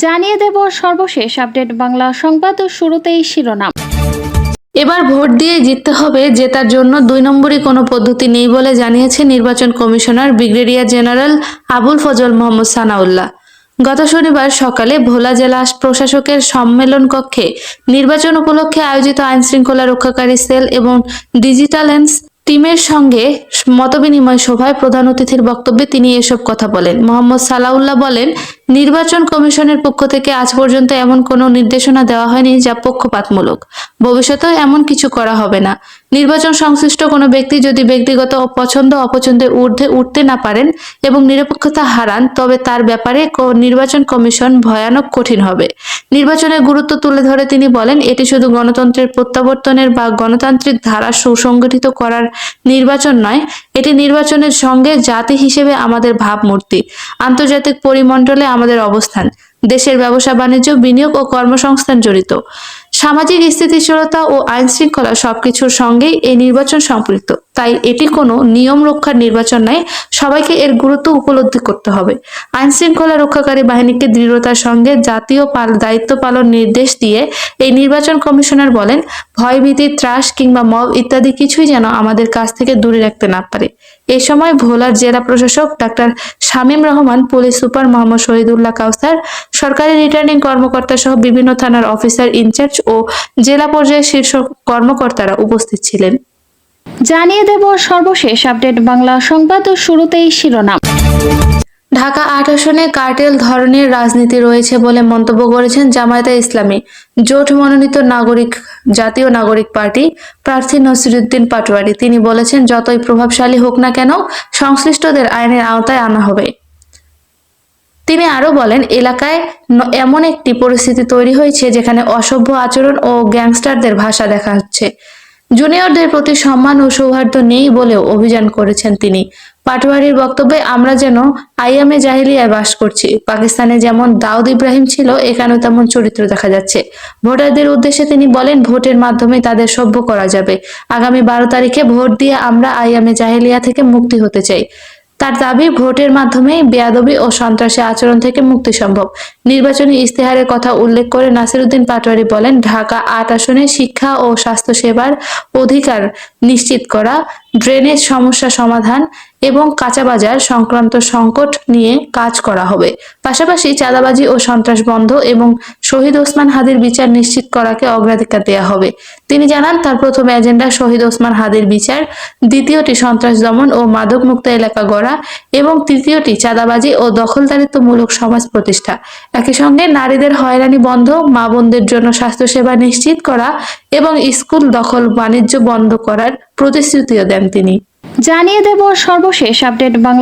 জানিয়ে দেব সর্বশেষ আপডেট বাংলা সংবাদ ও শুরুতেই শিরোনাম। এবার ভোট দিয়ে জিততে হবে, জেতার জন্য 2 নম্বরই কোনো পদ্ধতি নেই বলে জানিয়েছে নির্বাচন commissioner brigadier general Abul Fazal Mohammad Sanaullah. গত শনিবার সকালে ভোলা জেলা প্রশাসকের সম্মেলন কক্ষে নির্বাচন উপলক্ষে আয়োজিত আইনশৃঙ্খলা রক্ষাকারী সেল এবং ডিজিটালেন্স টিমের সঙ্গে মতবিনিময় সভায় প্রধান অতিথির বক্তব্যে তিনি এসব কথা বলেন। মোহাম্মদ সালাউল্লাহ বলেন, নির্বাচন কমিশনের পক্ষ থেকে আজ পর্যন্ত এমন কোনো নির্দেশনা দেওয়া হয়নি যা পক্ষপাতমূলক। ভবিষ্যতেও এমন কিছু করা হবে না। নির্বাচন সংশ্লিষ্ট কোনো ব্যক্তি যদি ব্যক্তিগত পছন্দ অপছন্দের ঊর্ধ্বে উঠতে না পারেন এবং নিরপেক্ষতা হারান, তবে তার ব্যাপারে নির্বাচন কমিশন ভয়ানক কঠিন হবে। নির্বাচনের গুরুত্ব তুলে ধরে তিনি বলেন, এটি শুধু গণতন্ত্রের প্রত্যাবর্তনের বা গণতান্ত্রিক ধারা সুসংগঠিত করার নির্বাচন নয়, এটি নির্বাচনের সঙ্গে জাতি হিসেবে আমাদের ভাবমূর্তি, আন্তর্জাতিক পরিমণ্ডলে আমাদের অবস্থান, দেশের ব্যবসা বাণিজ্য, বিনিয়োগ ও কর্মসংস্থান জড়িত। সামাজিক স্থিতিশীলতা ও আইন শৃঙ্খলা সবকিছুর সঙ্গেই এই নির্বাচন সম্পৃক্ত। তাই এটি কোনো নিয়ম রক্ষার নির্বাচন নয়, সবাইকে এর গুরুত্ব উপলব্ধি করতে হবে। আইন শৃঙ্খলা রক্ষাকারী বাহিনীকে দৃঢ়তার সঙ্গে জাতীয় দায়িত্ব পালন নির্দেশ দিয়ে এই নির্বাচন কমিশনার বলেন, ভয়ভীতি, ত্রাস কিংবা মব ইত্যাদি কিছুই যেন আমাদের কাছ থেকে দূরে রাখতে না পারে। এ সময় ভোলার জেলা প্রশাসক doctor Shamim Rahman, police super Mohammad Shahidullah Kawsar, সরকারি রিটার্নিং কর্মকর্তা সহ বিভিন্ন থানার অফিসার ইনচার্জ ও জেলা পর্যায়ের শীর্ষ কর্মকর্তারা উপস্থিত ছিলেন। জানিয়ে দেব সর্বশেষ আপডেট বাংলা সংবাদ ও শুরুতেই শিরোনাম। ঢাকা 8 আসনে কার্টেল ধরনের রাজনীতি রয়েছে বলে মন্তব্য করেছেন জামায়াতে ইসলামী জোট মনোনীত জাতীয় নাগরিক পার্টি প্রার্থী নসিরুদ্দিন পাটোয়ারি। তিনি বলেছেন, যতই প্রভাবশালী হোক না কেন, সংশ্লিষ্টদের আইনের আওতায় আনা হবে। তিনি আরো বলেন, এলাকায় এমন একটি পরিস্থিতি তৈরি হয়েছে যেখানে অসভ্য আচরণ ও গ্যাংস্টারদের ভাষা দেখা হচ্ছে। জুনিয়রদের প্রতি সম্মান ও সৌহার্দ্য নেই বলেও অভিযান করেছেন তিনি। পাটোয়ারির বক্তব্যে, আমরা যেন আইয়ামে জাহিলিয়ায় বাস করছি। পাকিস্তানে যেমন দাউদ ইব্রাহিম ছিল, এখানেও তেমন চরিত্র দেখা যাচ্ছে। ভোটারদের উদ্দেশ্যে তিনি বলেন, ভোটের মাধ্যমে তাদের সভ্য করা যাবে। আগামী 12 তারিখে ভোট দিয়ে আমরা আইয়ামে জাহিলিয়া থেকে মুক্তি হতে চাই। তার দাবি, ভোটের মাধ্যমে বেয়াদবি ও সন্ত্রাসী আচরণ থেকে মুক্তি সম্ভব। নির্বাচনী ইস্তেহারের কথা উল্লেখ করে নাসিরুদ্দিন পাটোয়ারি বলেন, ঢাকা 8 আসনে শিক্ষা ও স্বাস্থ্য সেবার অধিকার নিশ্চিত করা, ড্রেনেজ সমস্যা সমাধান এবং কাঁচাবাজার সংক্রান্ত সংকট নিয়ে কাজ করা হবে। পাশাপাশি চাঁদাবাজি ও সন্ত্রাস বন্ধ এবং শহীদ ওসমান হাদির বিচার নিশ্চিত করাকে অগ্রাধিকার দেওয়া হবে। তিনি জানান, তার প্রথম এজেন্ডা শহীদ ওসমান হাদির বিচার, দ্বিতীয়টি সন্ত্রাস দমন ও মাদক মুক্ত এলাকা গড়া এবং তৃতীয়টি চাঁদাবাজি ও দখলদারিত্বমূলক সমাজ প্রতিষ্ঠা। একই সঙ্গে নারীদের হয়রানি বন্ধ, মা বোনদের জন্য স্বাস্থ্যসেবা নিশ্চিত করা এবং স্কুল দখল বাণিজ্য বন্ধ করার প্রতিশ্রুতিও দেন তিনি। জানিয়ে দেব সর্বশেষ আপডেট বাংলা